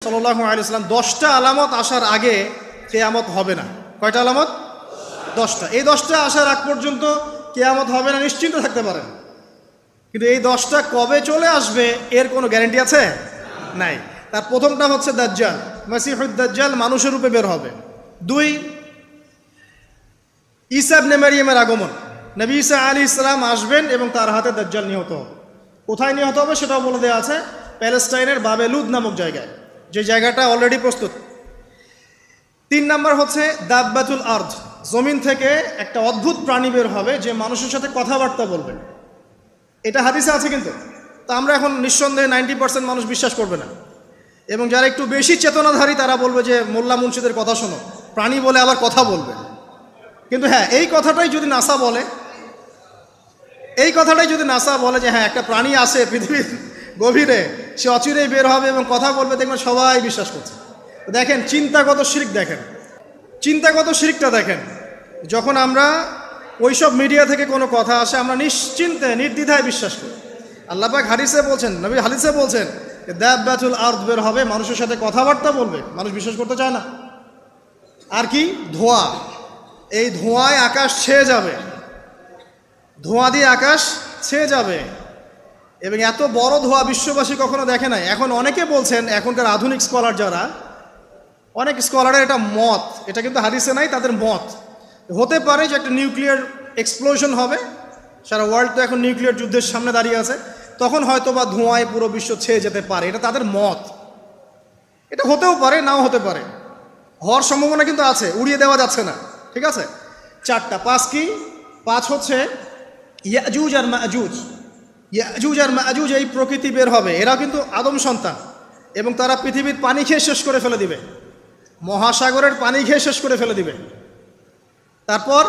সাল্লাল্লাহু আলাইহি ওয়াসাল্লাম 10টা আলামত আসার আগে কিয়ামত হবে না। কয়টা আলামত? 10টা। এই 10টা আসার আগ পর্যন্ত কিয়ামত হবে না নিশ্চিন্ত থাকতে পারেন। কিন্তু এই 10টা কবে চলে আসবে এর কোনো গ্যারান্টি আছে? নাই। তার প্রথমটা হচ্ছে দাজ্জাল, মাসিহুদ দাজ্জাল মানুষের রূপে বের হবে। 2, ঈসা ইবনে মারইয়ামের আগমন, নবী ঈসা আলাইহিস সালাম আসবেন এবং তার হাতে দাজ্জাল নিহত হবে। কোথায় নিহত হবে সেটাও বলে দেওয়া আছে, প্যালেস্টাইনের বাবেলুদ নামক জায়গায়, যে জায়গাটা অলরেডি প্রস্তুত। 3 নাম্বার হচ্ছে দাব্বাতুল আরদ, জমিন থেকে একটা অদ্ভুত প্রাণী বের হবে যে মানুষের সাথে কথাবার্তা বলবে। এটা হাদিসে আছে, কিন্তু তা আমরা এখন নিঃসন্দেহে 90% মানুষ বিশ্বাস করবে না, এবং যারা একটু বেশি চেতনাধারী তারা বলবে যে মোল্লা মুন্সিদের কথা শোনো, প্রাণী বলে আবার কথা বলবে। কিন্তু হ্যাঁ, এই কথাটাই যদি নাসা বলে যে হ্যাঁ একটা প্রাণী আছে পৃথিবীর গভীরে, সে অচিরেই বের হবে এবং কথা বলবে, দেখবেন সবাই বিশ্বাস করছে। দেখেন চিন্তাগত শিরকটা দেখেন। যখন আমরা ওইসব মিডিয়া থেকে কোনো কথা আসে আমরা নিশ্চিন্তে নির্দ্বিধায় বিশ্বাস করি। আল্লাহ পাক হাদিসে বলছেন, নবী হাদিসে বলছেন দাব্বাতুল আরদ বের হবে, মানুষের সাথে কথাবার্তা বলবে, মানুষ বিশ্বাস করতে চায় না। আর কি? ধোঁয়া, এই ধোঁয়ায় আকাশ ছেয়ে যাবে, ধোঁয়া দিয়ে আকাশ ছেয়ে যাবে, এবং এত বড় ধোঁয়া বিশ্ববাসী কখনো দেখে নাই। এখন অনেকে বলছেন, এখনকার আধুনিক স্কলার যারা, অনেক স্কলারের এটা মত, এটা কিন্তু হাদিসে নাই, তাদের মত হতে পারে যে একটা নিউক্লিয়ার এক্সপ্লোশন হবে, সারা ওয়ার্ল্ড তো এখন নিউক্লিয়ার যুদ্ধের সামনে দাঁড়িয়ে আছে, তখন হয়তো বা ধোঁয়ায় পুরো বিশ্ব ছেয়ে যেতে পারে, এটা তাদের মত। এটা হতেও পারে, নাও হতে পারে, হওয়ার সম্ভাবনা কিন্তু আছে, উড়িয়ে দেওয়া যাচ্ছে না। ঠিক আছে, 4টা। 5 কি? 5 হচ্ছে ইয়াজুজ আর মাজুজ, এই প্রকৃতি বের হবে, এরা কিন্তু আদম সন্তান, এবং তারা পৃথিবীর পানি খেয়ে শেষ করে ফেলে দিবে, মহাসাগরের পানি খেয়ে শেষ করে ফেলে দিবে। তারপর